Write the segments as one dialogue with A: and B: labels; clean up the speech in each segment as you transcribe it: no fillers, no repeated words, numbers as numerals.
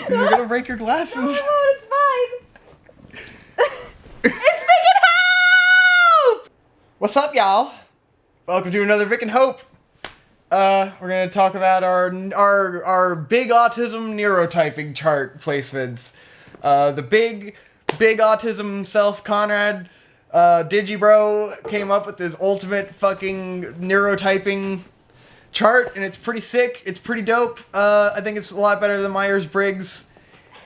A: You're gonna break your glasses.
B: No, it's fine. It's Vic and Hope!
A: What's up, y'all? Welcome to another Vic and Hope. We're gonna talk about our big autism neurotyping chart placements. The big autism himself, Conrad, Digibro, came up with his ultimate fucking neurotyping chart, and it's pretty sick. It's pretty dope. I think it's a lot better than Myers-Briggs.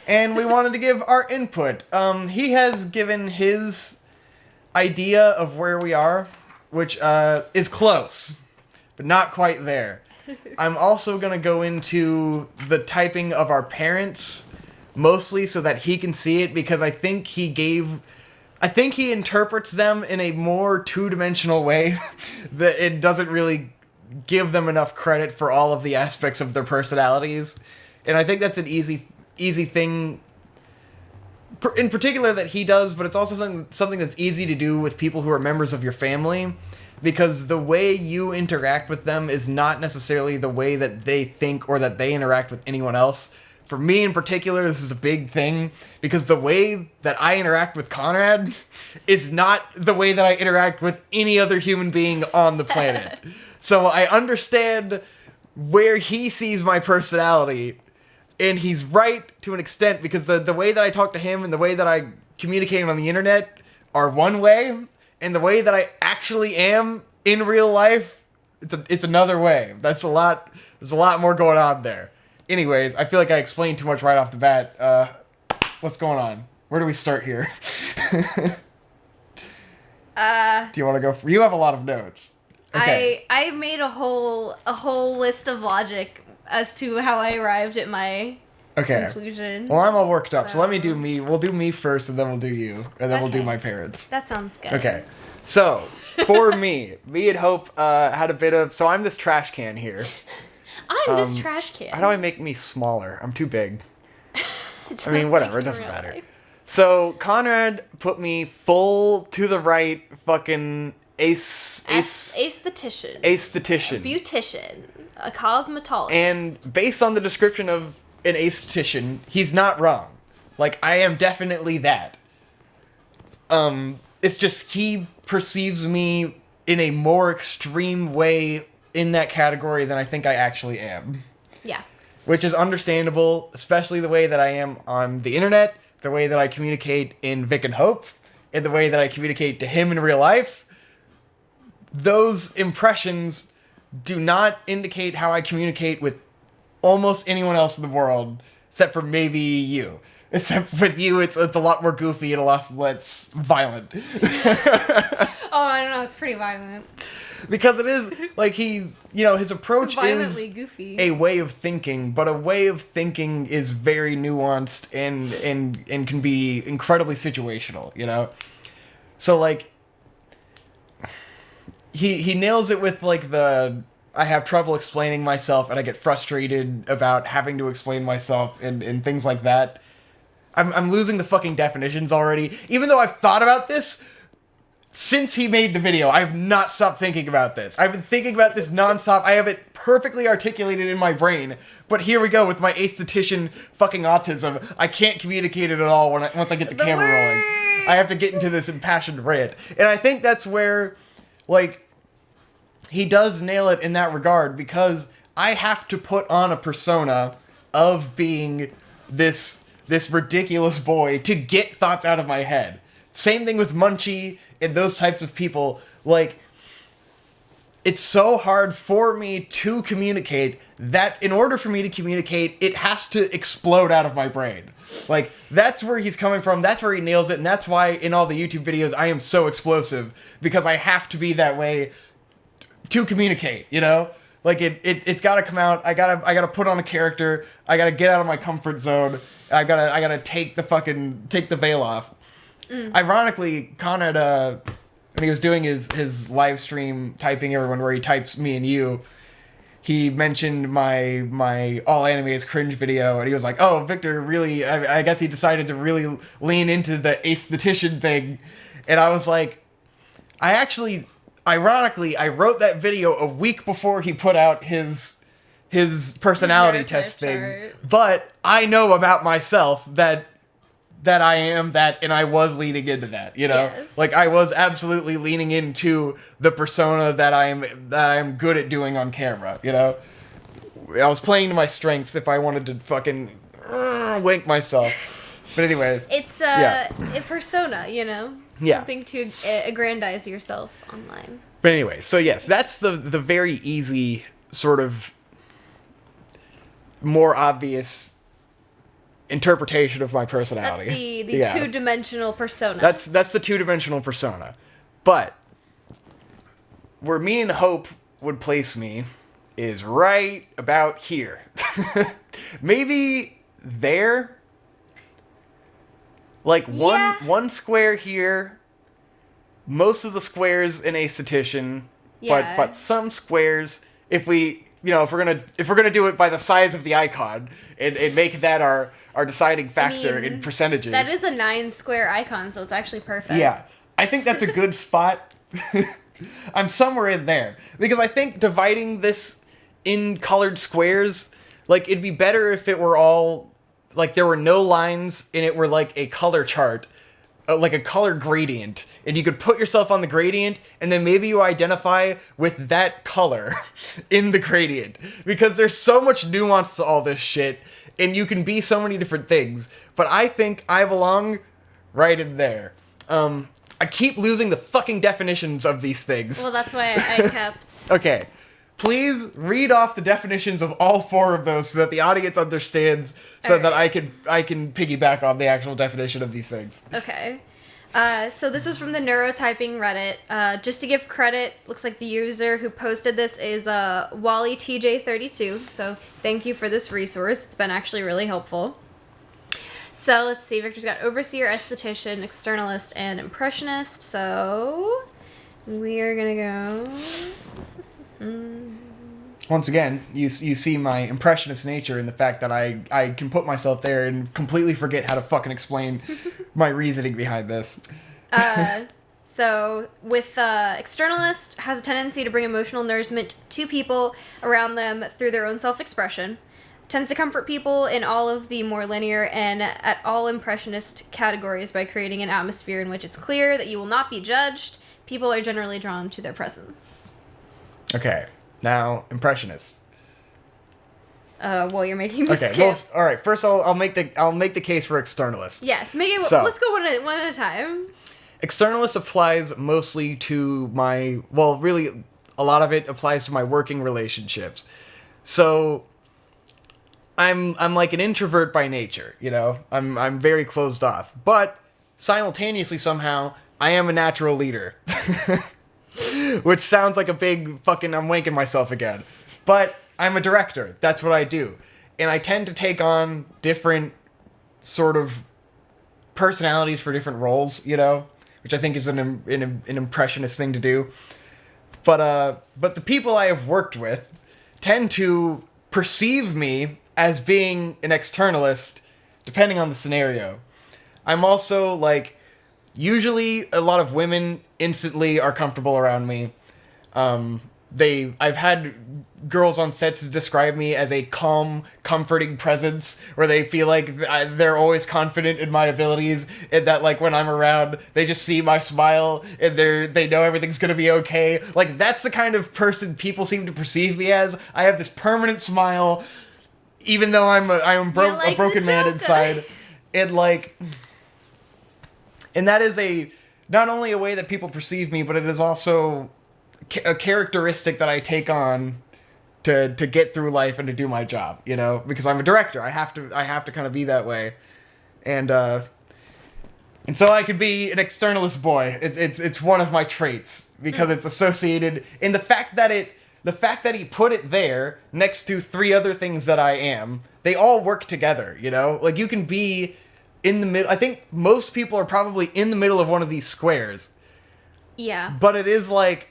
A: And we wanted to give our input. He has given his idea of where we are, which is close, but not quite there. I'm also going to go into the typing of our parents, mostly so that he can see it, because I think he interprets them in a more two-dimensional way that it doesn't really give them enough credit for all of the aspects of their personalities. And I think that's an easy thing in particular that he does, but it's also something that's easy to do with people who are members of your family, because the way you interact with them is not necessarily the way that they think or that they interact with anyone else. For me in particular, this is a big thing, because the way that I interact with Conrad is not the way that I interact with any other human being on the planet. So I understand where he sees my personality, and he's right to an extent, because the way that I talk to him and the way that I communicate on the internet are one way, and the way that I actually am in real life, it's another way. There's a lot more going on there. Anyways, I feel like I explained too much right off the bat. What's going on? Where do we start here? Do you want to go? You have a lot of notes. Okay.
B: I made a whole list of logic as to how I arrived at my conclusion.
A: Well, I'm all worked up, so let me do me. We'll do me first, and then we'll do you, and then we'll do my parents.
B: That sounds good.
A: Okay. So, for me and Hope had a bit of... So I'm this trash can here.
B: I'm this trash can.
A: How do I make me smaller? I'm too big. I mean, whatever. It doesn't matter. So, Conrad put me full to the right fucking aesthetician. A
B: beautician. A cosmetologist.
A: And based on the description of an aesthetician, he's not wrong. Like, I am definitely that. It's just he perceives me in a more extreme way in that category than I think I actually am.
B: Yeah.
A: Which is understandable, especially the way that I am on the internet, the way that I communicate in Vic and Hope, and the way that I communicate to him in real life. Those impressions do not indicate how I communicate with almost anyone else in the world, except for maybe you. Except with you, it's a lot more goofy and a lot less violent.
B: Oh, I don't know, it's pretty violent.
A: Because it is, like, his approach
B: violently
A: is
B: goofy.
A: A way of thinking, but a way of thinking is very nuanced and can be incredibly situational, you know? So, like, he nails it with, like, I have trouble explaining myself, and I get frustrated about having to explain myself and things like that. I'm losing the fucking definitions already. Even though I've thought about this since he made the video, I have not stopped thinking about this. I've been thinking about this nonstop. I have it perfectly articulated in my brain. But here we go with my aesthetician fucking autism. I can't communicate it at all once I get the camera rolling. I have to get into this impassioned rant. And I think that's where, like, he does nail it in that regard, because I have to put on a persona of being this ridiculous boy to get thoughts out of my head. Same thing with Munchie and those types of people. Like, it's so hard for me to communicate that in order for me to communicate, it has to explode out of my brain. Like, that's where he's coming from. That's where he nails it. And that's why in all the YouTube videos, I am so explosive, because I have to be that way to communicate, you know? Like, it's gotta come out. I gotta put on a character. I gotta get out of my comfort zone. I gotta take the veil off. Ironically, Conrad, when he was doing his live stream typing everyone where he types me and you, he mentioned my all anime is cringe video, and he was like, oh, Victor really, I guess he decided to really lean into the aesthetician thing. And I was like, ironically, I wrote that video a week before he put out his his personality
B: neurotype
A: test thing.
B: chart.
A: But I know about myself that I am that, and I was leaning into that, you know?
B: Yes.
A: Like, I was absolutely leaning into the persona that I'm good at doing on camera, you know? I was playing to my strengths if I wanted to fucking wink myself. But anyways.
B: It's a persona, you know?
A: Yeah.
B: Something to aggrandize yourself online.
A: But anyway, so yes, that's the very easy, sort of more obvious interpretation of my personality.
B: That's the two-dimensional persona.
A: That's the two-dimensional persona. But where me and Hope would place me is right about here. Maybe there. Like one square here. Most of the squares an aesthetician, but some squares, if we're gonna do it by the size of the icon and make that our deciding factor in percentages.
B: That is a 9-square icon, so it's actually perfect.
A: Yeah, I think that's a good spot. I'm somewhere in there because I think dividing this in colored squares, like, it'd be better if it were all like there were no lines and it were like a color chart. Like a color gradient, and you could put yourself on the gradient, and then maybe you identify with that color in the gradient, because there's so much nuance to all this shit, and you can be so many different things. But I think I belong right in there. I keep losing the fucking definitions of these things.
B: Well, that's why I kept.
A: Okay. Please read off the definitions of all 4 of those so that the audience understands, so that I can piggyback on the actual definition of these things.
B: Okay. So this was from the Neurotyping Reddit. Just to give credit, looks like the user who posted this is WallyTJ32. So thank you for this resource. It's been actually really helpful. So let's see. Victor's got overseer, esthetician, externalist, and impressionist. So we are gonna go.
A: Once again, you see my impressionist nature in the fact that I can put myself there and completely forget how to fucking explain my reasoning behind this.
B: So with externalist, has a tendency to bring emotional nourishment to people around them through their own self-expression. Tends to comfort people in all of the more linear and at all impressionist categories by creating an atmosphere in which it's clear that you will not be judged. People are generally drawn to their presence.
A: Okay, now impressionist.
B: Well, you're making me skip.
A: Well, all right. First, I'll make the case for externalist.
B: Yes, let's go one at a time.
A: Externalist applies mostly to really a lot of it applies to my working relationships. So I'm like an introvert by nature, you know. I'm very closed off, but simultaneously somehow I am a natural leader. Which sounds like a big fucking I'm wanking myself again. But I'm a director. That's what I do. And I tend to take on different sort of personalities for different roles, you know, which I think is an impressionist thing to do. But the people I have worked with tend to perceive me as being an externalist, depending on the scenario. I'm also, like, usually a lot of women instantly are comfortable around me. I've had girls on sets describe me as a calm, comforting presence, where they feel like they're always confident in my abilities, and that, like, when I'm around, they just see my smile, and they know everything's gonna be okay. Like, that's the kind of person people seem to perceive me as. I have this permanent smile, even though I am a broken man inside. And, like... And that is not only a way that people perceive me, but it is also a characteristic that I take on to get through life and to do my job, you know? Because I'm a director. I have to kind of be that way. And so I could be an externalist boy. It's one of my traits because it's associated in the fact that he put it there next to 3 other things that I am. They all work together, you know? Like, you can be in the middle. I think most people are probably in the middle of one of these squares.
B: Yeah.
A: But it is like,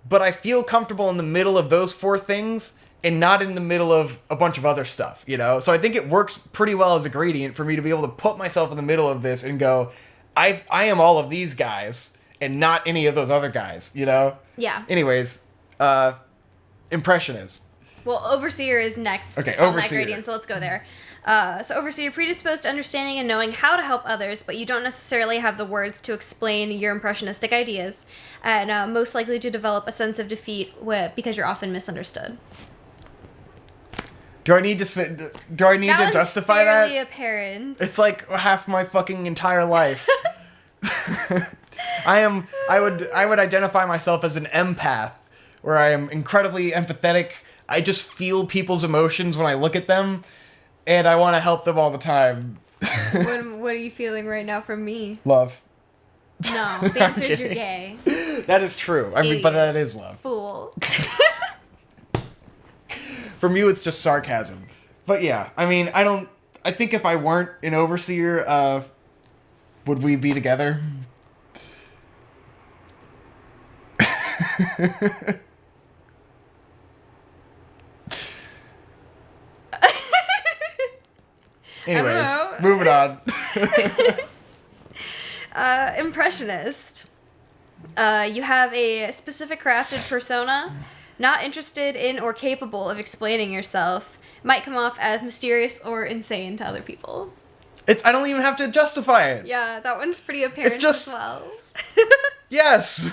A: but I feel comfortable in the middle of those 4 things and not in the middle of a bunch of other stuff, you know? So I think it works pretty well as a gradient for me to be able to put myself in the middle of this and go, I am all of these guys and not any of those other guys, you know?
B: Yeah.
A: Anyways, impressionist.
B: Well, overseer is next
A: Okay,
B: on that
A: overseer.
B: gradient, so let's go there. So overseer, predisposed to understanding and knowing how to help others, but you don't necessarily have the words to explain your impressionistic ideas, and most likely to develop a sense of defeat because you're often misunderstood.
A: Do I need to say, do I need
B: That
A: to
B: one's
A: justify
B: fairly
A: that?
B: apparent.
A: It's like half my fucking entire life. I would identify myself as an empath, where I am incredibly empathetic. I just feel people's emotions when I look at them, and I want to help them all the time.
B: What are you feeling right now from me?
A: Love.
B: No, the answer is you're gay.
A: That is true. I mean, but that is love.
B: Fool.
A: From you, it's just sarcasm. But yeah, I mean, I think if I weren't an overseer, would we be together? Anyways,
B: know.
A: moving on.
B: Impressionist. You have a specific crafted persona, not interested in or capable of explaining yourself, might come off as mysterious or insane to other people.
A: I don't even have to justify it.
B: Yeah, that one's pretty apparent
A: just-
B: as well.
A: Yes.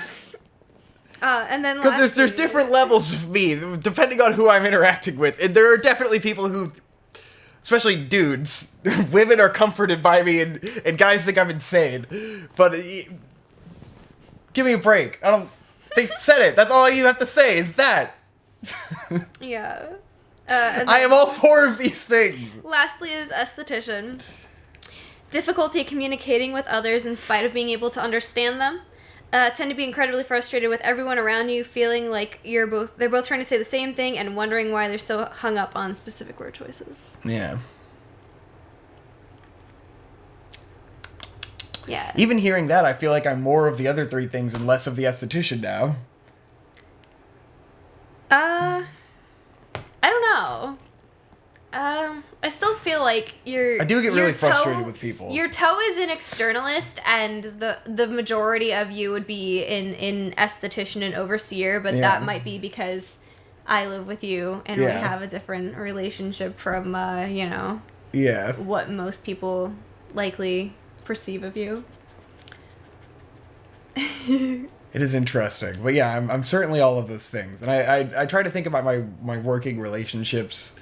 B: And then
A: Because there's
B: lastly-
A: different levels of me, depending on who I'm interacting with. And there are definitely people who, especially dudes, women are comforted by me, and guys think I'm insane. But give me a break. They said it. That's all you have to say is that.
B: Yeah. And
A: I am all four of these things.
B: lastly is esthetician. Difficulty communicating with others in spite of being able to understand them. Tend to be incredibly frustrated with everyone around you, feeling like they're both trying to say the same thing and wondering why they're so hung up on specific word choices.
A: Yeah.
B: Yeah.
A: Even hearing that, I feel like I'm more of the other three things and less of the esthetician now.
B: I don't know. I still feel like
A: I do get really frustrated with people.
B: Your toe is an externalist, and the majority of you would be in esthetician and overseer, but
A: Yeah.
B: that might be because I live with you and we
A: Yeah.
B: have a different relationship from,
A: Yeah.
B: what most people likely perceive of you.
A: It is interesting. But yeah, I'm certainly all of those things. And I try to think about my working relationships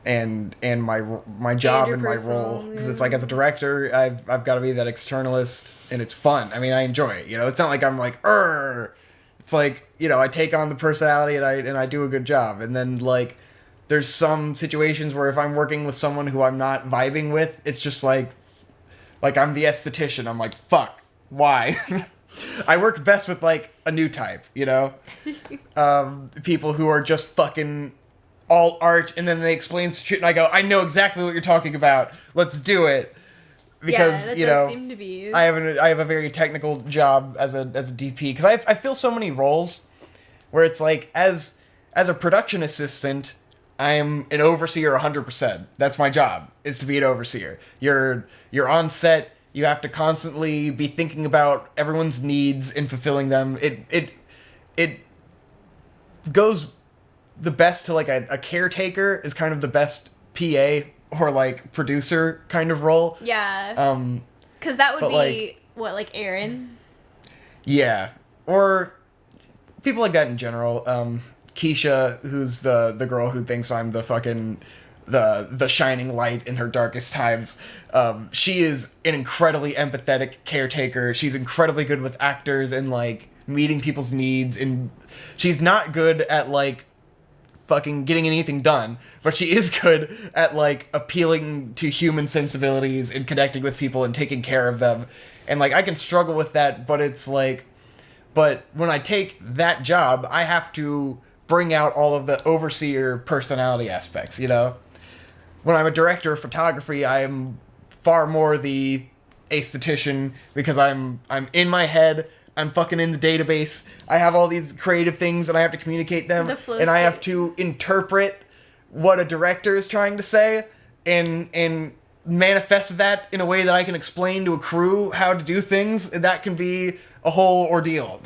A: and my job
B: your
A: and my
B: personal,
A: role. Because
B: yeah.
A: it's like, as a director, I've got to be that externalist, and it's fun. I mean, I enjoy it. It's not like I'm like, It's like, I take on the personality and I do a good job. And then, like, there's some situations where if I'm working with someone who I'm not vibing with, it's just like I'm the esthetician. I'm like, fuck, why? I work best with, like, a new type, people who are just fucking all art, and then they explain shit, and I go, I know exactly what you're talking about. Let's do it. Because,
B: that does seem to be.
A: I have a very technical job as a DP, because I feel so many roles where it's like, as a production assistant, I'm an overseer 100%. That's my job, is to be an overseer. You're on set. You have to constantly be thinking about everyone's needs and fulfilling them. It goes the best to, like, a caretaker is kind of the best PA or, like, producer kind of role.
B: Yeah. Because that would be, like Aaron?
A: Yeah. Or people like that in general. Keisha, who's the girl who thinks I'm the fucking the shining light in her darkest times. She is an incredibly empathetic caretaker. She's incredibly good with actors and, like, meeting people's needs, and she's not good at, like, fucking getting anything done, but she is good at, like, appealing to human sensibilities and connecting with people and taking care of them. And, like, I can struggle with that, but it's like, but when I take that job, I have to bring out all of the overseer personality aspects, When I'm a director of photography, I am far more the aesthetician, because I'm in my head, I'm fucking in the database, I have all these creative things and I have to communicate them, and I have to interpret what a director is trying to say and manifest that in a way that I can explain to a crew how to do things. That can be a whole ordeal.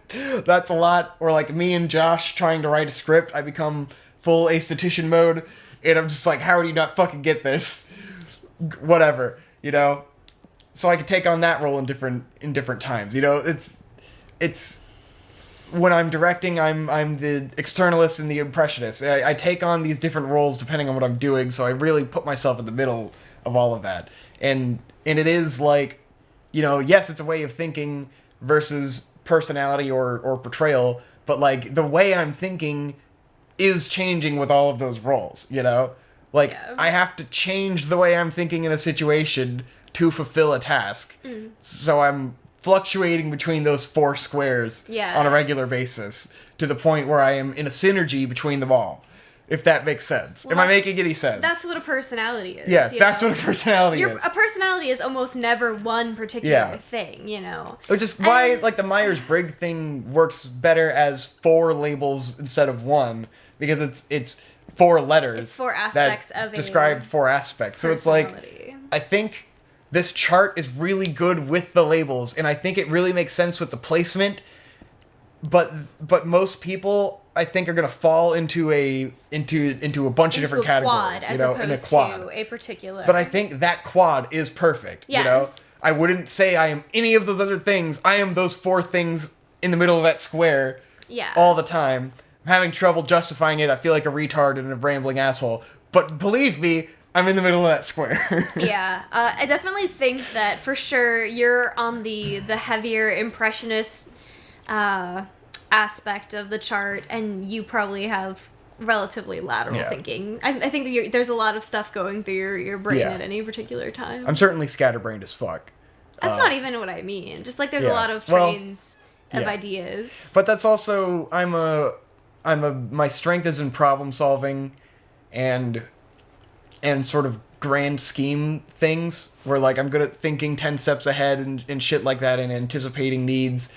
A: That's a lot. Or, like, me and Josh trying to write a script, I become full aesthetician mode, and I'm just like, how do you not fucking get this? Whatever, you know? So I can take on that role in different times, you know? It's when I'm directing, I'm the externalist and the impressionist. I take on these different roles depending on what I'm doing, so I really put myself in the middle of all of that. And it is like, you know, yes, it's a way of thinking versus personality or portrayal, but like the way I'm thinking is changing with all of those roles, you know? Like,
B: Yeah.
A: I have to change the way I'm thinking in a situation to fulfill a task. So I'm fluctuating between those four squares on a regular basis to the point where I am in a synergy between them all. If that makes sense.
B: Well,
A: Am I making any sense?
B: That's what a personality is.
A: Yeah,
B: you
A: that's
B: know?
A: what a personality is.
B: A personality is almost never one particular thing, you know?
A: Which is why, like, the Myers-Briggs thing works better as 4 labels instead of 1, because it's 4 letters.
B: It's 4 aspects
A: that
B: of a
A: describe 4 aspects. So it's like, I think this chart is really good with the labels, and I think it really makes sense with the placement, but most people, I think, are gonna fall into a bunch of different categories, you know, in a quad.
B: To a particular.
A: But I think that quad is perfect.
B: Yes.
A: You know, I wouldn't say I am any of those other things. I am those 4 things in the middle of that square.
B: Yeah.
A: All the time. I'm having trouble justifying it. I feel like a retard and a rambling asshole. But believe me, I'm in the middle of that square.
B: Yeah, I definitely think that for sure you're on the heavier impressionist aspect of the chart, and you probably have relatively lateral thinking. I think that there's a lot of stuff going through your brain at any particular time.
A: I'm certainly scatterbrained as fuck.
B: That's not even what I mean. Just like there's a lot of trains of ideas.
A: But that's also my strength is in problem solving and sort of grand scheme things where like I'm good at thinking 10 steps ahead and shit like that and anticipating needs.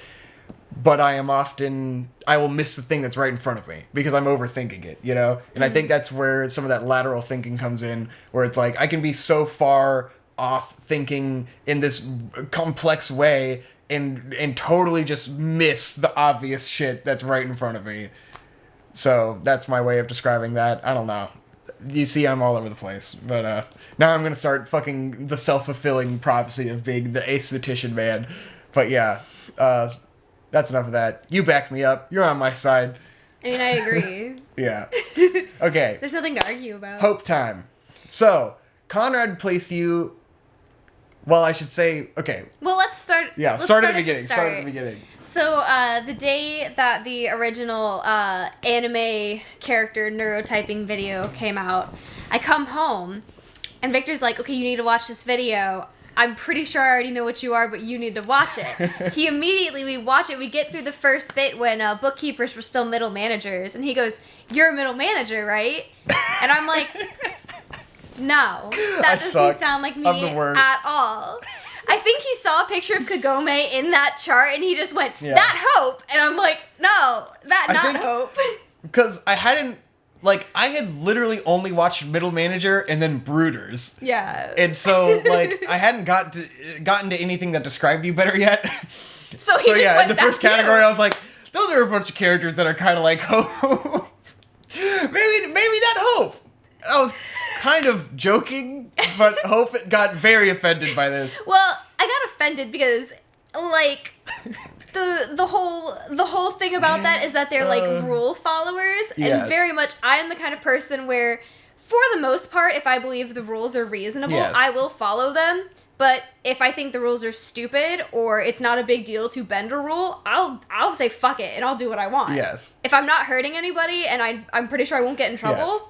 A: But I will miss the thing that's right in front of me because I'm overthinking it, you know? And I think that's where some of that lateral thinking comes in, where it's like, I can be so far off thinking in this complex way and totally just miss the obvious shit that's right in front of me. So that's my way of describing that. I don't know. You see, I'm all over the place. But now I'm going to start fucking the self-fulfilling prophecy of being the aesthetician man. But yeah, that's enough of that. You backed me up. You're on my side.
B: I mean, I agree.
A: Yeah. Okay.
B: There's nothing to argue about.
A: Hope time. So, Conrad placed you... Well, I should say... Okay.
B: Well, let's start...
A: Yeah, start at the beginning. Start at the beginning.
B: So, the day that the original anime character neurotyping video came out, I come home, and Victor's like, okay, you need to watch this video. I'm pretty sure I already know what you are, but you need to watch it. we watch it, we get through the first bit when bookkeepers were still middle managers, and he goes, you're a middle manager, right? And I'm like, no, that doesn't sound like me at all. I think he saw a picture of Kagome in that chart, and he just went, that Hope! And I'm like, no, not Hope.
A: Because I had literally only watched Middle Manager and then Brooders.
B: Yeah.
A: And so, like, I hadn't gotten to anything that described you better yet.
B: So he just went,
A: in the first category, I was like, those are a bunch of characters that are kind of like Hope. maybe not Hope. I was kind of joking, but Hope got very offended by this.
B: Well, I got offended because, like... The whole thing about that is that they're like rule followers, and very much I am the kind of person where, for the most part, if I believe the rules are reasonable, I will follow them. But if I think the rules are stupid or it's not a big deal to bend a rule, I'll say fuck it and I'll do what I want.
A: Yes.
B: If I'm not hurting anybody and I'm pretty sure I won't get in trouble.
A: Yes.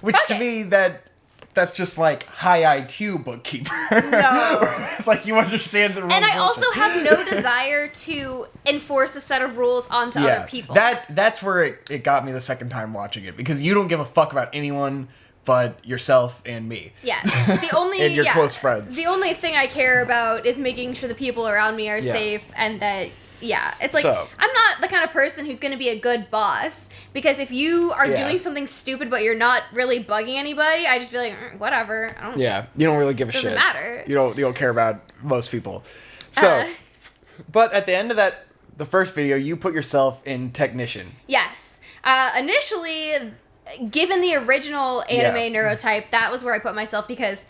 A: Which to me that's just like high IQ bookkeeper.
B: No.
A: It's like you understand the rules.
B: And I also have no desire to enforce a set of rules onto other people.
A: That's where it got me the second time watching it, because you don't give a fuck about anyone but yourself and me.
B: Yeah. The only
A: and your close friends.
B: The only thing I care about is making sure the people around me are safe, and that it's like, I'm not the kind of person who's going to be a good boss, because if you are doing something stupid but you're not really bugging anybody, I just be like, whatever. I don't.
A: Yeah, you don't really give a shit.
B: Doesn't matter.
A: You don't care about most people. So, but at the end of the first video, you put yourself in technician.
B: Yes. Initially, given the original anime
A: Yeah.
B: neurotype, that was where I put myself because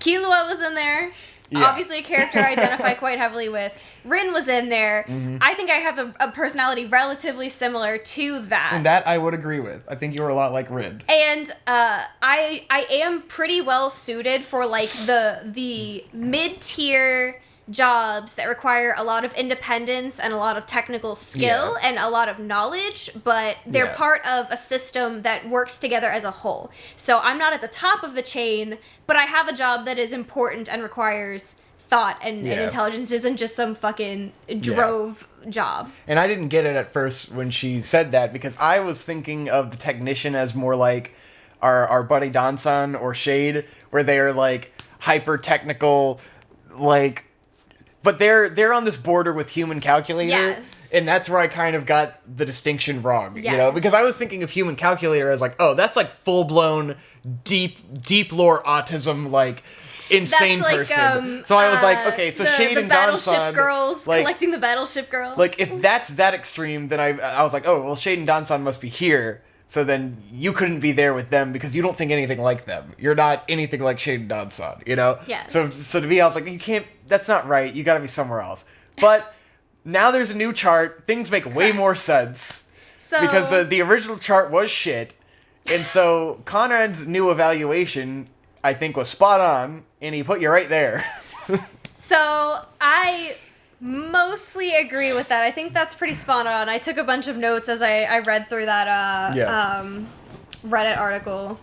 B: Killua was in there.
A: Yeah.
B: Obviously, a character I identify quite heavily with. Rin was in there. I think I have a personality relatively similar to that.
A: And that I would agree with. I think you were a lot like Rid.
B: And I am pretty well suited for like the mid-tier jobs that require a lot of independence and a lot of technical skill and a lot of knowledge, but they're part of a system that works together as a whole. So I'm not at the top of the chain, but I have a job that is important and requires thought and intelligence. Isn't just some fucking drove job.
A: And I didn't get it at first when she said that, because I was thinking of the technician as more like our buddy Dansan or Shade, where they are like hyper technical, like, but they're on this border with human calculator.
B: Yes.
A: And that's where I kind of got the distinction wrong, you know,
B: Yes.
A: because I was thinking of human calculator as like, oh, that's like full blown deep lore autism, like insane
B: That's like,
A: person. So I was like, okay, so Shade
B: the
A: and
B: Battleship
A: Dansan,
B: Girls,
A: like,
B: collecting the Battleship Girls.
A: like, if that's that extreme, then I was like, oh, well, Shade and Dansan must be here. So then you couldn't be there with them because you don't think anything like them. You're not anything like Shade and Dansan, you know?
B: Yes.
A: So to me, I was like, you can't, that's not right. You gotta be somewhere else. But now there's a new chart. Things make way more sense.
B: So,
A: Because the original chart was shit. And so Conrad's new evaluation, I think, was spot on. And he put you right there.
B: So I mostly agree with that. I think that's pretty spot on. I took a bunch of notes as I read through that Reddit article.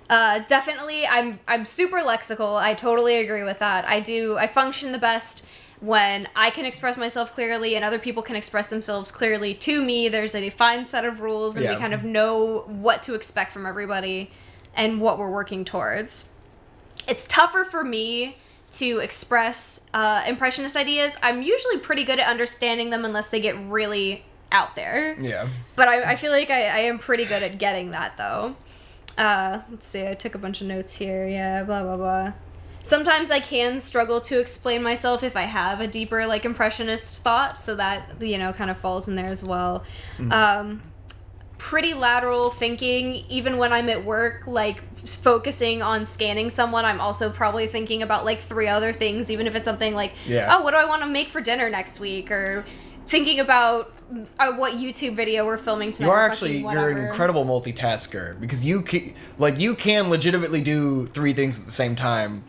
B: Definitely, I'm super lexical. I totally agree with that. I function the best when I can express myself clearly and other people can express themselves clearly to me. There's a defined set of rules and we kind of know what to expect from everybody and what we're working towards. It's tougher for me to express impressionist ideas. I'm usually pretty good at understanding them unless they get really out there.
A: Yeah.
B: But I feel like I am pretty good at getting that, though. Let's see, I took a bunch of notes here. Yeah, blah, blah, blah. Sometimes I can struggle to explain myself if I have a deeper, like, impressionist thought, so that, you know, kind of falls in there as well. Pretty lateral thinking, even when I'm at work, like, focusing on scanning someone, I'm also probably thinking about, like, 3 other things, even if it's something like, oh, what do I want to make for dinner next week, or thinking about what YouTube video we're filming tonight.
A: You're an incredible multitasker, because you can legitimately do 3 things at the same time,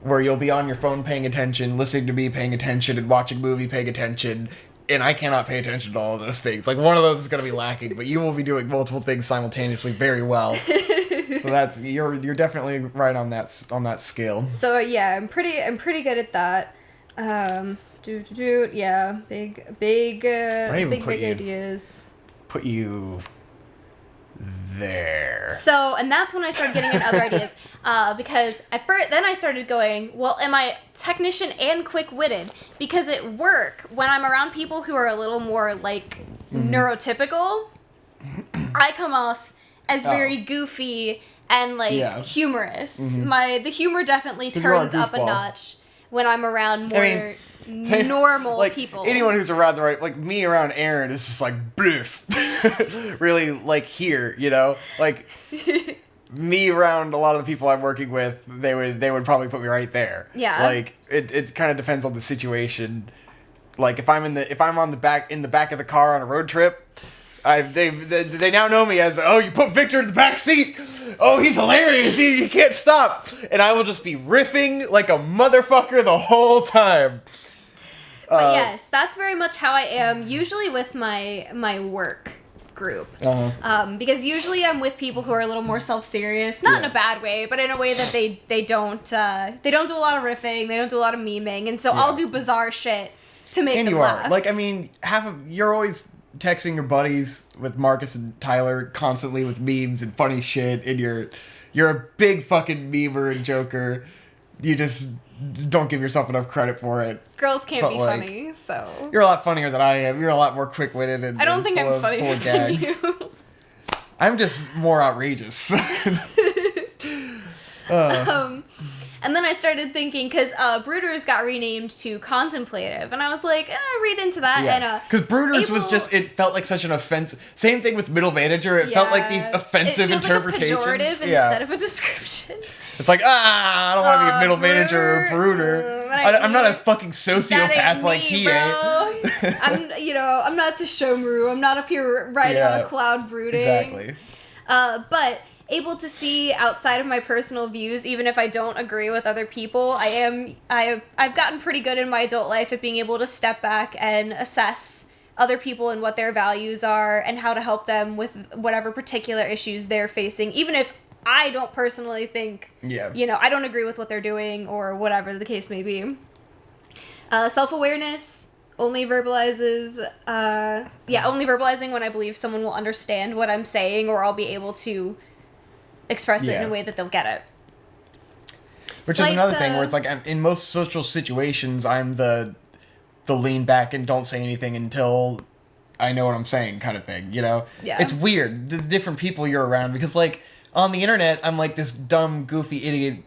A: where you'll be on your phone paying attention, listening to me paying attention, and watching a movie paying attention, and I cannot pay attention to all of those things. Like, one of those is going to be lacking, but you will be doing multiple things simultaneously very well. So that's you're definitely right on that scale.
B: So yeah, I'm pretty good at that. Yeah, big ideas.
A: Put you there.
B: So, and that's when I started getting into other ideas. Because at first, then I started going, well, am I technician and quick-witted? Because at work, when I'm around people who are a little more, like, neurotypical, I come off as very goofy and, like, humorous. The humor definitely turns up a notch when I'm around more normal
A: like,
B: people.
A: Anyone who's around the right, like me around Aaron is just like, bloof. Really, like, here, you know? Like, me around a lot of the people I'm working with, they would probably put me right there.
B: Yeah.
A: Like, it kind of depends on the situation. Like, if I'm in the back of the car on a road trip, they now know me as, oh, you put Victor in the back seat. Oh, he's hilarious. He can't stop. And I will just be riffing like a motherfucker the whole time.
B: But yes, that's very much how I am, usually with my work group. Because usually I'm with people who are a little more self-serious, not in a bad way, but in a way that they don't do a lot of riffing, they don't do a lot of memeing, and so I'll do bizarre shit to make them laugh.
A: And you are. Like, I mean, you're always texting your buddies with Marcus and Tyler constantly with memes and funny shit, and you're a big fucking memer and joker. You just don't give yourself enough credit for it.
B: Girls can't be funny, so...
A: You're a lot funnier than I am. You're a lot more quick-witted and
B: I don't think I'm funnier than you.
A: I'm just more outrageous.
B: And And then I started thinking, because Brooders got renamed to Contemplative, and I was like, read into that.
A: Yeah, because Brooders was just, it felt like such an offensive, same thing with Middle Manager, it felt like these offensive interpretations.
B: Like a pejorative instead of a description.
A: It's like, I don't want to be a Middle Manager or a Brooder. I'm not a fucking sociopath like he ain't.
B: I'm not Sesshomaru. I'm not up here riding on a cloud brooding.
A: Exactly.
B: But able to see outside of my personal views, even if I don't agree with other people. I've gotten pretty good in my adult life at being able to step back and assess other people and what their values are and how to help them with whatever particular issues they're facing, even if I don't personally think, I don't agree with what they're doing or whatever the case may be. Self-awareness only verbalizing when I believe someone will understand what I'm saying or I'll be able to express it in a way that they'll get it.
A: Which is another thing where it's like, in most social situations, I'm the lean back and don't say anything until I know what I'm saying kind of thing, Yeah. It's weird, the different people you're around, because, like, on the internet, I'm like this dumb, goofy, idiot,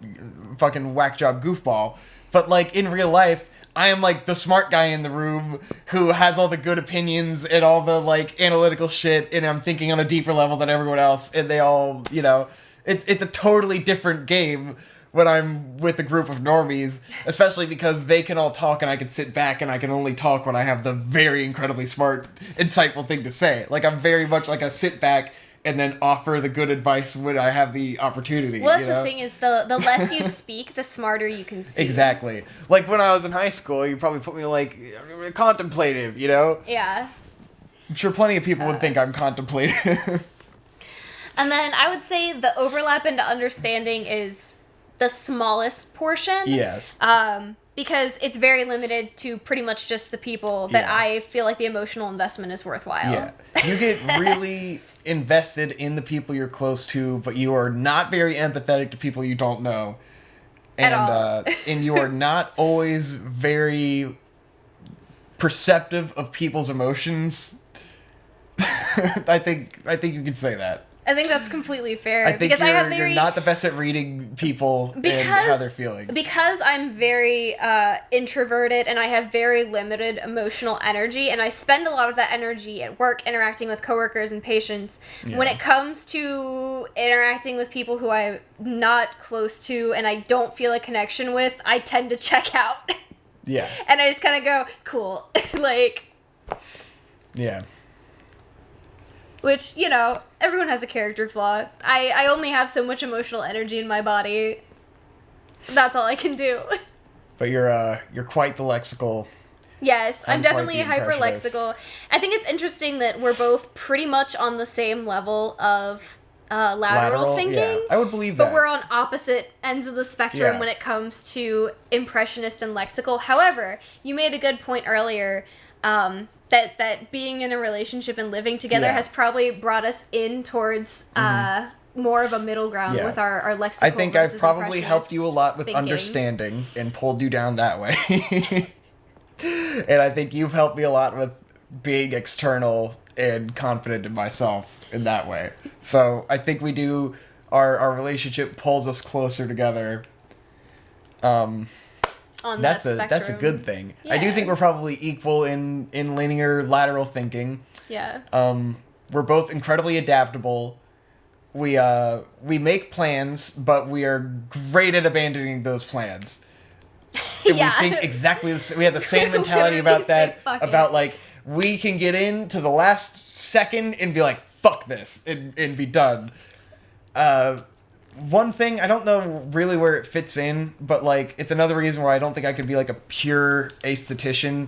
A: fucking whack job goofball. But, like, in real life, I am, like, the smart guy in the room who has all the good opinions and all the, like, analytical shit, and I'm thinking on a deeper level than everyone else, and they all, it's a totally different game when I'm with a group of normies, especially because they can all talk and I can sit back and I can only talk when I have the very incredibly smart, insightful thing to say. Like, I'm very much like a sit back and then offer the good advice when I have the opportunity.
B: Well, that's the thing is, the less you speak, the smarter you can see.
A: Exactly. Like, when I was in high school, you probably put me, like, contemplative,
B: Yeah.
A: I'm sure plenty of people would think I'm contemplative.
B: And then I would say the overlap into understanding is the smallest portion.
A: Yes.
B: Because it's very limited to pretty much just the people that I feel like the emotional investment is worthwhile.
A: Yeah. You get really invested in the people you're close to, but you are not very empathetic to people you don't know. And,
B: at all.
A: And you are not always very perceptive of people's emotions. I think you can say that.
B: I think that's completely fair.
A: I think you're not the best at reading people and how they're feeling.
B: Because I'm very introverted and I have very limited emotional energy, and I spend a lot of that energy at work interacting with coworkers and patients. Yeah. When it comes to interacting with people who I'm not close to and I don't feel a connection with, I tend to check out.
A: Yeah.
B: And I just kind of go, cool. Like...
A: Yeah.
B: Which, everyone has a character flaw. I only have so much emotional energy in my body. That's all I can do.
A: But you're quite the lexical.
B: Yes, I'm definitely hyper-lexical. I think it's interesting that we're both pretty much on the same level of lateral thinking. Yeah,
A: I would believe that.
B: But we're on opposite ends of the spectrum when it comes to impressionist and lexical. However, you made a good point earlier, that being in a relationship and living together has probably brought us in towards more of a middle ground with our lexical.
A: I think I've probably helped you a lot with understanding and pulled you down that way. And I think you've helped me a lot with being external and confident in myself in that way. So I think we do, our relationship pulls us closer together. That's a good thing. Yeah. I do think we're probably equal in linear lateral thinking.
B: Yeah.
A: We're both incredibly adaptable. We make plans, but we are great at abandoning those plans. And we think exactly the same. We have the same mentality about that. About like, we can get into the last second and be like, fuck this, and be done. One thing, I don't know really where it fits in, but, like, it's another reason why I don't think I could be, like, a pure aesthetician.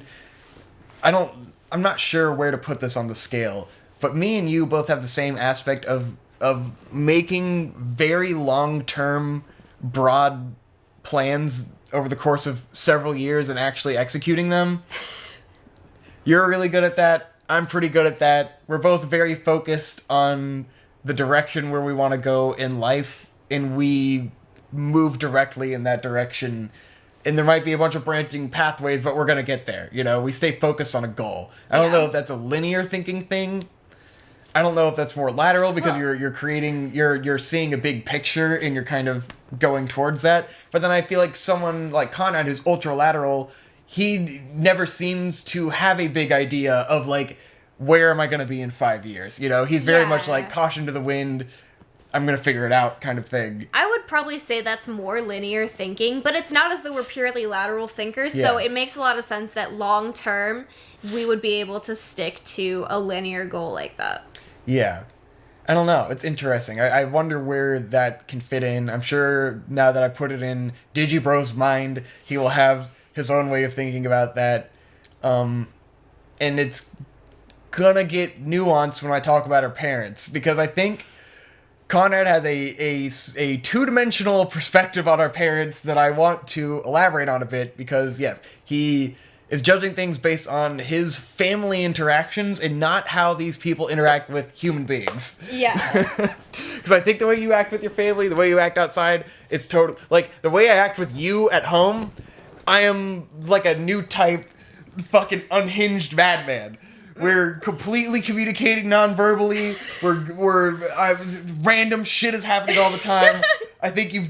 A: I'm not sure where to put this on the scale, but me and you both have the same aspect of making very long-term, broad plans over the course of several years and actually executing them. You're really good at that. I'm pretty good at that. We're both very focused on the direction where we want to go in life, and we move directly in that direction. And there might be a bunch of branching pathways, but we're going to get there. We stay focused on a goal. I don't know if that's a linear thinking thing. I don't know if that's more lateral because
B: Well-
A: you're seeing a big picture and you're kind of going towards that. But then I feel like someone like Conrad who's ultra lateral, he never seems to have a big idea of like, where am I going to be in 5 years? You know, he's very much
B: Yeah.
A: like caution to the wind. I'm going to figure it out kind of thing.
B: I would probably say that's more linear thinking, but it's not as though we're purely lateral thinkers, so
A: Yeah.
B: it makes a lot of sense that long term we would be able to stick to a linear goal like that.
A: Yeah. I don't know. It's interesting. I wonder where that can fit in. I'm sure now that I put it in Digibro's mind, he will have his own way of thinking about that. And it's gonna get nuanced when I talk about our parents, because I think Conrad has a two-dimensional perspective on our parents that I want to elaborate on a bit, because yes, he is judging things based on his family interactions and not how these people interact with human beings.
B: Yeah.
A: Because I think the way you act with your family, the way you act outside, is total. Like, the way I act with you at home, I am like a new type, fucking unhinged madman. We're completely communicating non-verbally. Random shit is happening all the time. I think you've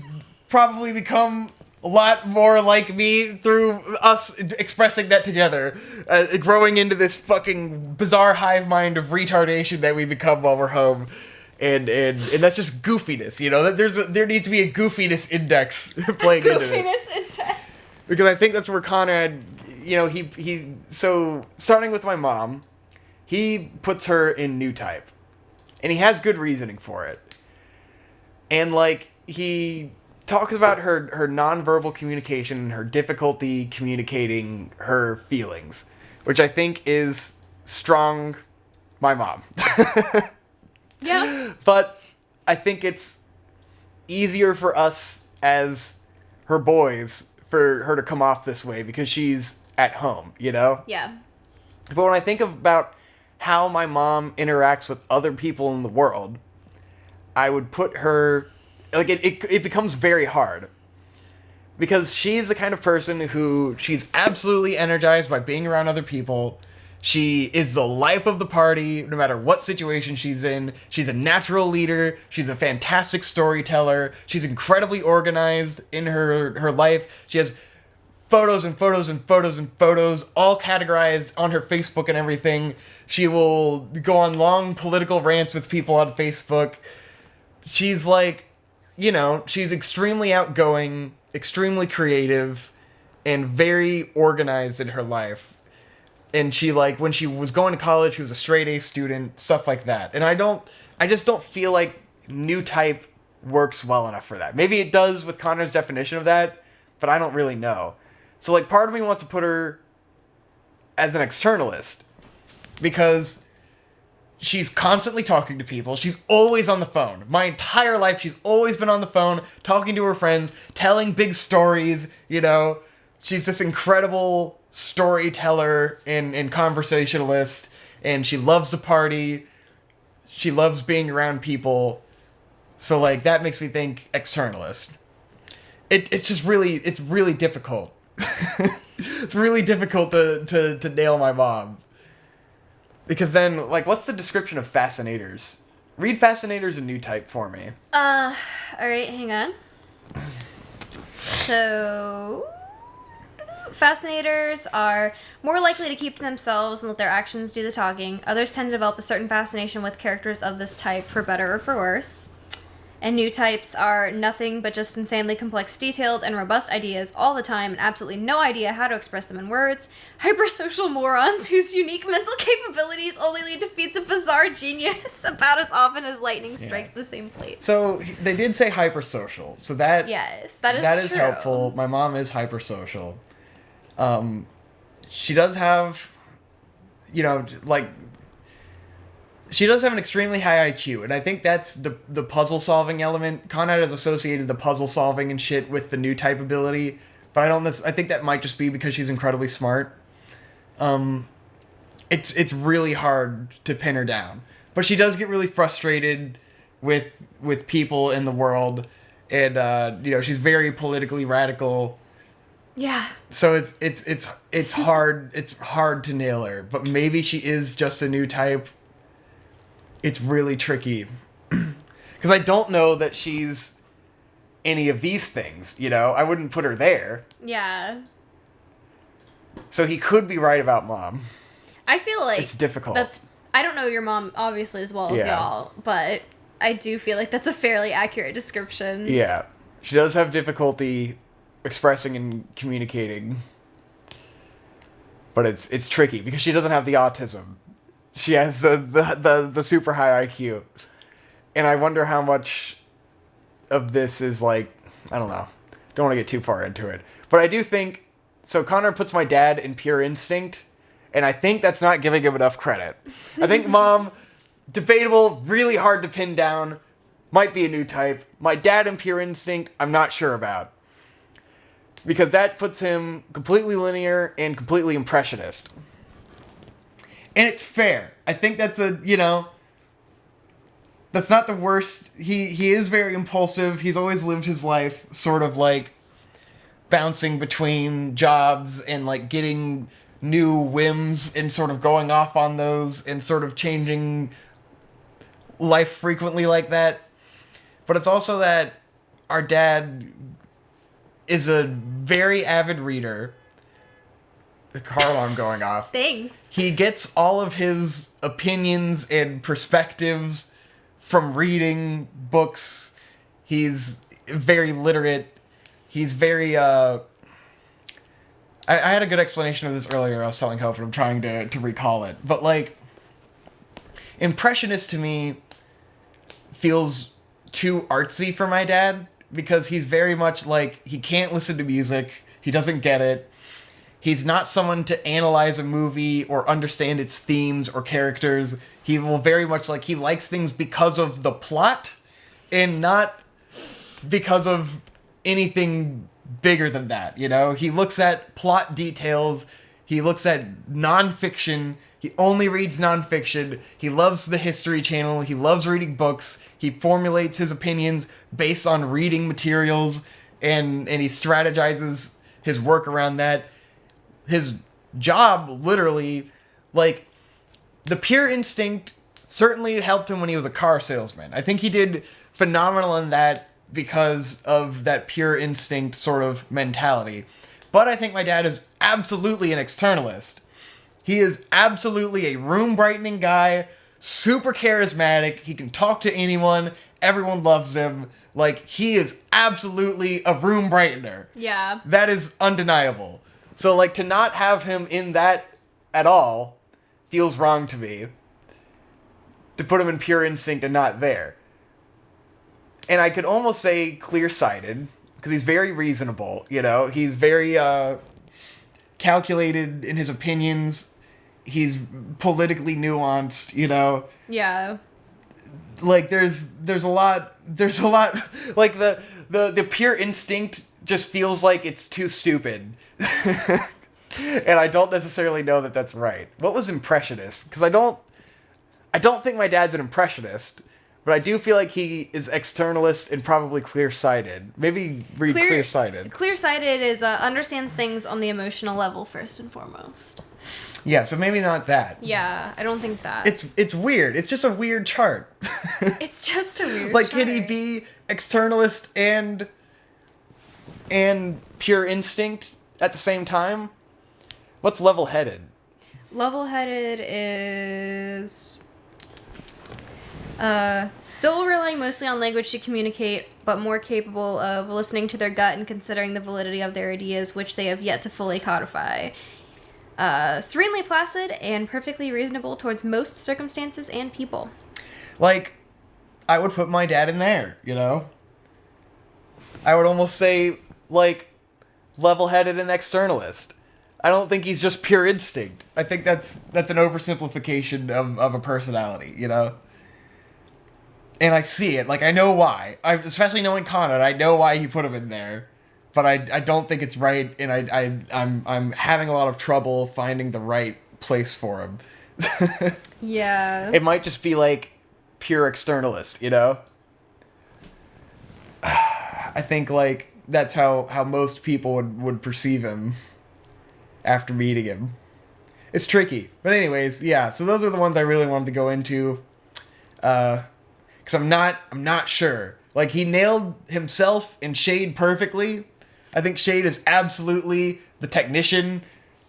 A: probably become a lot more like me through us expressing that together, growing into this fucking bizarre hive mind of retardation that we become while we're home, and that's just goofiness, you know. There needs to be a goofiness index playing into this,
B: Goofiness index.
A: because I think that's where Conrad, you know, so starting with my mom, he puts her in new type, and he has good reasoning for it, and like he talks about her nonverbal communication and her difficulty communicating her feelings, which I think is strong. My mom.
B: Yeah.
A: But I think it's easier for us as her boys for her to come off this way because she's at home, you know?
B: Yeah.
A: But when I think about how my mom interacts with other people in the world, I would put her... Like, it becomes very hard. Because she's the kind of person who... She's absolutely energized by being around other people. She is the life of the party, no matter what situation she's in. She's a natural leader. She's a fantastic storyteller. She's incredibly organized in her life. She has photos and photos and photos and photos, all categorized on her Facebook and everything. She will go on long political rants with people on Facebook. She's like... You know, she's extremely outgoing, extremely creative, and very organized in her life. And she, like, when she was going to college, she was a straight A student, stuff like that. And I just don't feel like new type works well enough for that. Maybe it does with Connor's definition of that, but I don't really know. So, like, part of me wants to put her as an externalist, because she's constantly talking to people. She's always on the phone. My entire life, she's always been on the phone, talking to her friends, telling big stories, you know. She's this incredible storyteller and conversationalist, and she loves to party. She loves being around people. So, like, that makes me think externalist. It's really difficult. It's really difficult to nail my mom. Because then, like, what's the description of fascinators? Read fascinators and new type for me.
B: Alright, hang on. So... Fascinators are more likely to keep to themselves and let their actions do the talking. Others tend to develop a certain fascination with characters of this type, for better or for worse. And new types are nothing but just insanely complex, detailed, and robust ideas all the time, and absolutely no idea how to express them in words. Hypersocial morons whose unique mental capabilities only lead to feats of bizarre genius about as often as lightning strikes the same place.
A: So, they did say hypersocial, so that...
B: Yes, that is
A: true.
B: true.
A: Helpful. My mom is hypersocial. She does have, you know, like... She does have an extremely high IQ, and I think that's the puzzle-solving element. Conrad has associated the puzzle-solving and shit with the new type ability, but I think that might just be because she's incredibly smart. It's really hard to pin her down. But she does get really frustrated with people in the world, and, you know, she's very politically radical.
B: Yeah.
A: So it's hard to nail her, but maybe she is just a new type. it's really tricky. Because I don't know that she's any of these things, you know? I wouldn't put her there.
B: Yeah.
A: So he could be right about Mom.
B: I feel like
A: it's difficult.
B: I don't know your mom obviously as well as y'all, but I do feel like that's a fairly accurate description.
A: Yeah. She does have difficulty expressing and communicating. But it's tricky because she doesn't have the autism. She has the super high IQ. And I wonder how much of this is like, I don't know. Don't want to get too far into it. But I do think, so Connor puts my dad in pure instinct, and I think that's not giving him enough credit. I think Mom, debatable, really hard to pin down, might be a new type. My dad in pure instinct, I'm not sure about. Because that puts him completely linear and completely impressionist. And it's fair. I think that's that's not the worst. He is very impulsive. He's always lived his life sort of like bouncing between jobs and like getting new whims and sort of going off on those and sort of changing life frequently like that. But it's also that our dad is a very avid reader. The car alarm going off.
B: Thanks.
A: He gets all of his opinions and perspectives from reading books. He's very literate. He's very, I had a good explanation of this earlier. I was telling Hope, and I'm trying to recall it. But, like, impressionist to me feels too artsy for my dad, because he's very much like, he can't listen to music. He doesn't get it. He's not someone to analyze a movie or understand its themes or characters. He will very much like, he likes things because of the plot and not because of anything bigger than that, you know? He looks at plot details. He looks at nonfiction. He only reads nonfiction. He loves the History Channel. He loves reading books. He formulates his opinions based on reading materials, and he strategizes his work around that. His job, literally, like, the pure instinct certainly helped him when he was a car salesman. I think he did phenomenal in that because of that pure instinct sort of mentality. But I think my dad is absolutely an externalist. He is absolutely a room-brightening guy, super charismatic. He can talk to anyone. Everyone loves him. Like, he is absolutely a room brightener.
B: Yeah.
A: That is undeniable. So, like, to not have him in that at all feels wrong to me. To put him in pure instinct and not there. And I could almost say clear-sighted, because he's very reasonable, you know? He's very calculated in his opinions. He's politically nuanced, you know?
B: Yeah.
A: Like, there's a lot, like, the pure instinct just feels like it's too stupid. And I don't necessarily know that that's right. What was impressionist? Because I don't think my dad's an impressionist, but I do feel like he is externalist and probably clear-sighted. Maybe read clear-sighted.
B: Clear-sighted is understands things on the emotional level first and foremost.
A: Yeah, so maybe not that.
B: Yeah, I don't think that.
A: It's weird. It's just a weird chart.
B: It's just a weird
A: like,
B: chart.
A: Can he be externalist and pure instinct at the same time? What's level-headed?
B: Level-headed is still relying mostly on language to communicate, but more capable of listening to their gut and considering the validity of their ideas, which they have yet to fully codify. Serenely placid and perfectly reasonable towards most circumstances and people.
A: Like, I would put my dad in there, you know? I would almost say, like, level-headed and externalist. I don't think he's just pure instinct. I think that's an oversimplification of a personality, you know? And I see it. Like, I know why. Especially knowing Conrad, I know why he put him in there. But I don't think it's right, and I'm having a lot of trouble finding the right place for him.
B: Yeah.
A: It might just be, like, pure externalist, you know? I think, like, that's how most people would perceive him after meeting him. It's tricky. But anyways, yeah, so those are the ones I really wanted to go into. Because I'm not sure. Like, he nailed himself and Shade perfectly. I think Shade is absolutely the technician.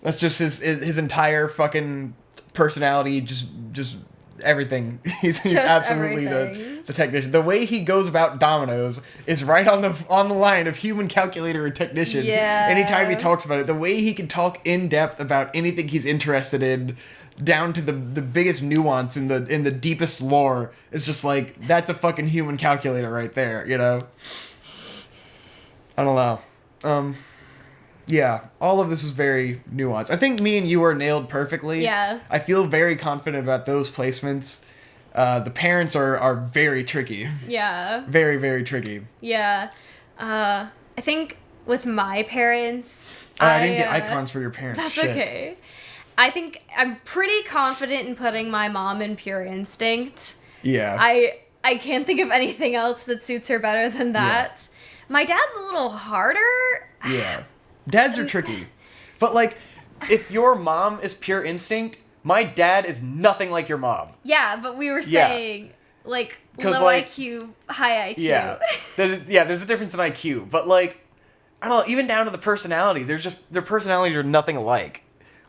A: That's just his entire fucking personality, just everything. He's absolutely the technician. The way he goes about dominoes is right on the line of human calculator and technician.
B: Yeah.
A: Anytime he talks about it, the way he can talk in depth about anything he's interested in, down to the biggest nuance in the deepest lore, it's just like, that's a fucking human calculator right there, you know? I don't know. Yeah, all of this is very nuanced. I think me and you are nailed perfectly.
B: Yeah.
A: I feel very confident about those placements. The parents are very tricky.
B: Yeah.
A: Very, very tricky.
B: Yeah. I think with my parents...
A: I didn't get icons for your parents.
B: That's
A: Shit.
B: okay. I think I'm pretty confident in putting my mom in Pure Instinct.
A: Yeah.
B: I can't think of anything else that suits her better than that. Yeah. My dad's a little harder.
A: Yeah. Dads are tricky. But, like, if your mom is Pure Instinct, my dad is nothing like your mom.
B: Yeah, but we were saying, like, low
A: like,
B: IQ, high IQ.
A: Yeah. There's a difference in IQ. But, like, I don't know, even down to the personality, their personalities are nothing alike.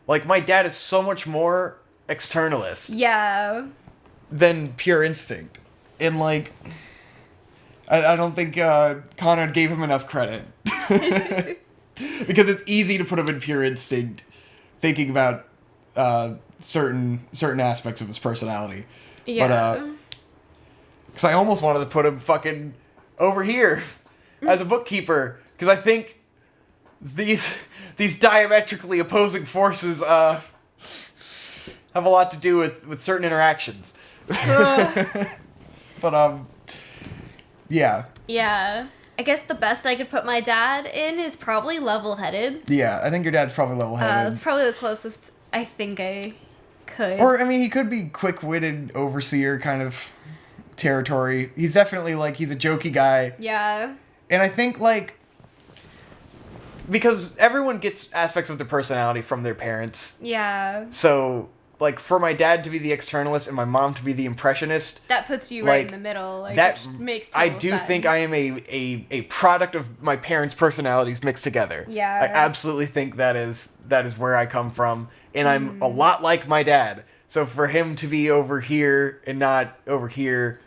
A: Like, my dad is so much more externalist.
B: Yeah.
A: Than Pure Instinct. And, like, I don't think Conrad gave him enough credit. Because it's easy to put him in Pure Instinct, thinking about certain aspects of his personality.
B: Yeah.
A: But, because I almost wanted to put him fucking over here as a bookkeeper, because I think these diametrically opposing forces have a lot to do with certain interactions. But yeah.
B: Yeah. I guess the best I could put my dad in is probably level-headed.
A: Yeah, I think your dad's probably level-headed.
B: That's probably the closest I think I could.
A: Or, I mean, he could be quick-witted overseer kind of territory. He's definitely, like, he's a jokey guy.
B: Yeah.
A: And I think, like, because everyone gets aspects of their personality from their parents.
B: Yeah.
A: So, like, for my dad to be the externalist and my mom to be the impressionist,
B: that puts you right in the middle. Like,
A: that
B: makes total
A: I do
B: sense.
A: think I am a product of my parents' personalities mixed together.
B: Yeah.
A: I absolutely think that is where I come from, and I'm a lot like my dad. So for him to be over here and not over here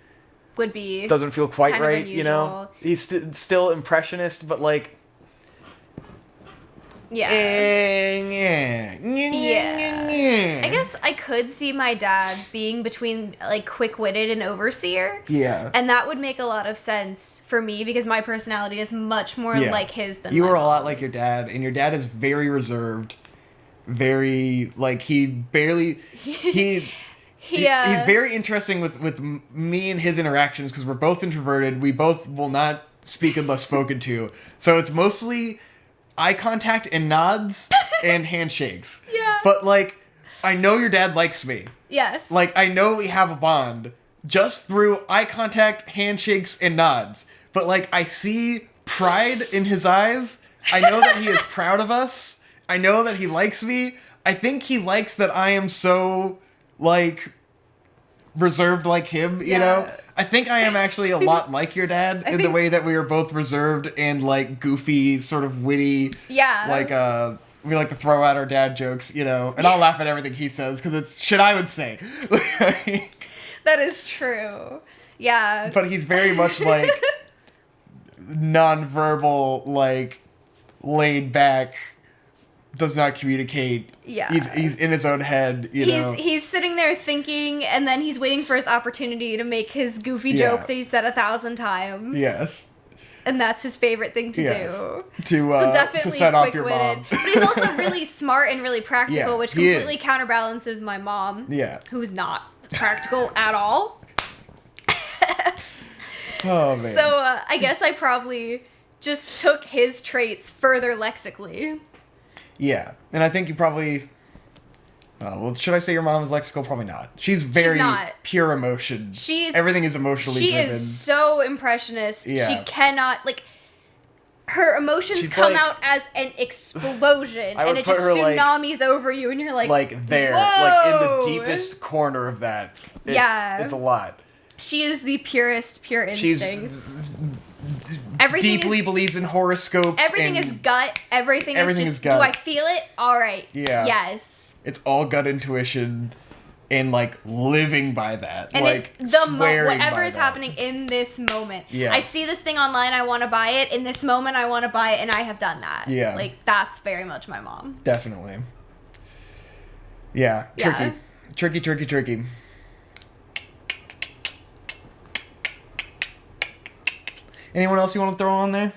B: would be
A: doesn't feel quite
B: kind of
A: right,
B: unusual.
A: you know? He's still impressionist, but like
B: yeah. I guess I could see my dad being between, like, quick-witted and overseer.
A: Yeah.
B: And that would make a lot of sense for me because my personality is much more like his than
A: you
B: my
A: are a lot
B: mom's.
A: like your dad, and your dad is very reserved. Very, like, he barely... He's very interesting with me and his interactions because we're both introverted. We both will not speak unless spoken to. So it's mostly eye contact and nods and handshakes.
B: Yeah.
A: But, like, I know your dad likes me.
B: Yes.
A: Like, I know we have a bond just through eye contact, handshakes, and nods. But, like, I see pride in his eyes. I know that he is proud of us. I know that he likes me. I think he likes that I am so, like, reserved like him, you know? I think I am actually a lot like your dad in the way that we are both reserved and, like, goofy, sort of witty.
B: Yeah.
A: Like, we like to throw out our dad jokes, you know? And I'll laugh at everything he says because it's shit I would say.
B: That is true. Yeah.
A: But he's very much, like, non-verbal, like, laid back, does not communicate.
B: Yeah.
A: He's in his own head, you know.
B: He's sitting there thinking, and then he's waiting for his opportunity to make his goofy joke that he said 1,000 times.
A: Yes.
B: And that's his favorite thing to do.
A: So
B: So definitely
A: to set off your
B: quick-witted.
A: mom.
B: But he's also really smart and really practical,
A: Yeah,
B: which
A: he
B: completely
A: is.
B: counterbalances my mom.
A: Yeah.
B: Who's not practical at all.
A: Oh, man.
B: So I guess I probably just took his traits further lexically.
A: Yeah. And I think you probably... well, should I say your mom is lexical? Probably not. She's very
B: not.
A: pure emotion. Everything is emotionally
B: She
A: driven.
B: is so impressionist.
A: Yeah.
B: She cannot, like... Her emotions
A: She's
B: come
A: like-
B: out as an explosion,
A: I would
B: and it
A: put
B: just
A: her, like-
B: tsunamis over you, and you're like,
A: Like there.
B: whoa!
A: Like in the deepest corner of that. It's a lot.
B: She is the pure
A: She's
B: instincts. Everything
A: deeply believes in horoscopes.
B: Everything is gut. Everything is just,
A: gut.
B: do I feel it? All right.
A: Yeah.
B: Yes.
A: It's all gut intuition and, like, living by that.
B: And
A: like,
B: it's the
A: whatever
B: is happening in this moment.
A: Yeah.
B: I see this thing online, I want to buy it. In this moment, I want to buy it, and I have done that.
A: Yeah.
B: Like, that's very much my mom.
A: Definitely. Yeah. Tricky.
B: Yeah.
A: Tricky. Anyone else you want to throw on there?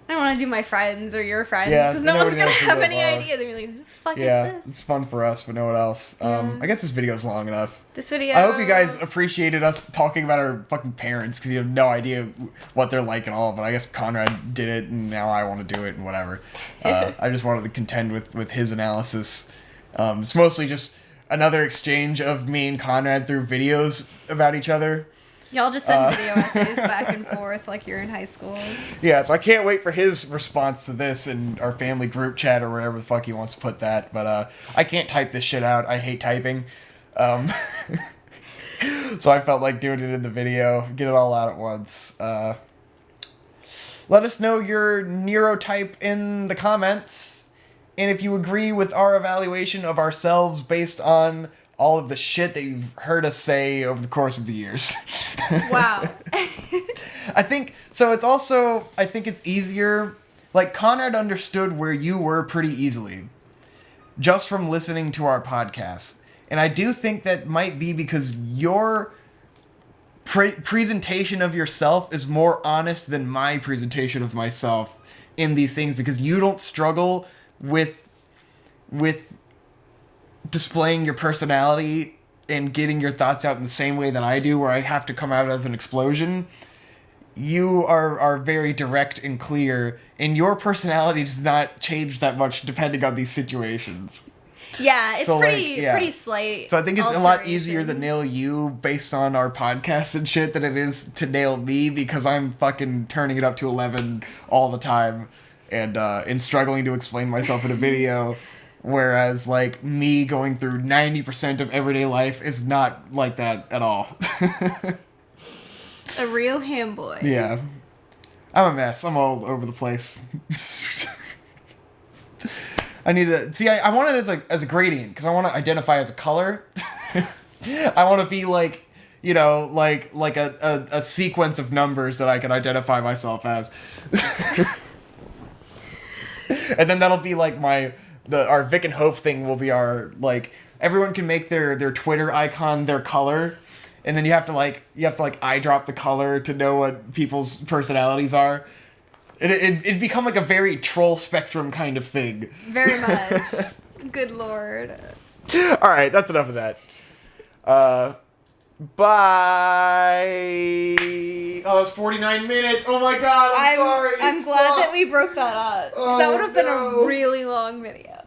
B: I don't want to do my friends or your friends,
A: Yeah,
B: because no one's
A: nobody
B: going to
A: knows who
B: have
A: those
B: any
A: are.
B: idea. They're going to be like, what the fuck
A: Yeah,
B: is this?
A: it's fun for us, but no one else. I guess this video's long enough.
B: This video...
A: I hope you guys appreciated us talking about our fucking parents, because you have no idea what they're like at all, but I guess Conrad did it, and now I want to do it, and whatever. I just wanted to contend with his analysis. It's mostly just another exchange of me and Conrad through videos about each other.
B: Y'all just send video essays back and forth like you're in high school.
A: Yeah, so I can't wait for his response to this in our family group chat or wherever the fuck he wants to put that. But I can't type this shit out. I hate typing. So I felt like doing it in the video. Get it all out at once. Let us know your neurotype in the comments. And if you agree with our evaluation of ourselves based on all of the shit that you've heard us say over the course of the years.
B: Wow.
A: I think it's easier. Like, Conrad understood where you were pretty easily just from listening to our podcast. And I do think that might be because your presentation of yourself is more honest than my presentation of myself in these things, because you don't struggle with displaying your personality and getting your thoughts out in the same way that I do, where I have to come out as an explosion. You are very direct and clear, and your personality does not change that much depending on these situations.
B: Yeah, it's
A: So,
B: pretty slight.
A: So I think it's a lot easier to nail you based on our podcasts and shit than it is to nail me, because I'm fucking turning it up to 11 all the time and struggling to explain myself in a video. Whereas, like, me going through 90% of everyday life is not like that at all.
B: A real ham boy.
A: Yeah. I'm a mess. I'm all over the place. I need to... See, I want it as a gradient, because I want to identify as a color. I want to be, like, you know, like a sequence of numbers that I can identify myself as. And then that'll be, like, our Vic and Hope thing will be our, like, everyone can make their Twitter icon their color, and then you have to eye drop the color to know what people's personalities are. It'd become like a very troll spectrum kind of thing.
B: Very much. Good lord.
A: Alright, that's enough of that. Bye! Oh, it's 49 minutes! Oh my god, I'm sorry!
B: I'm glad that we broke that up, because that would have been a really long video.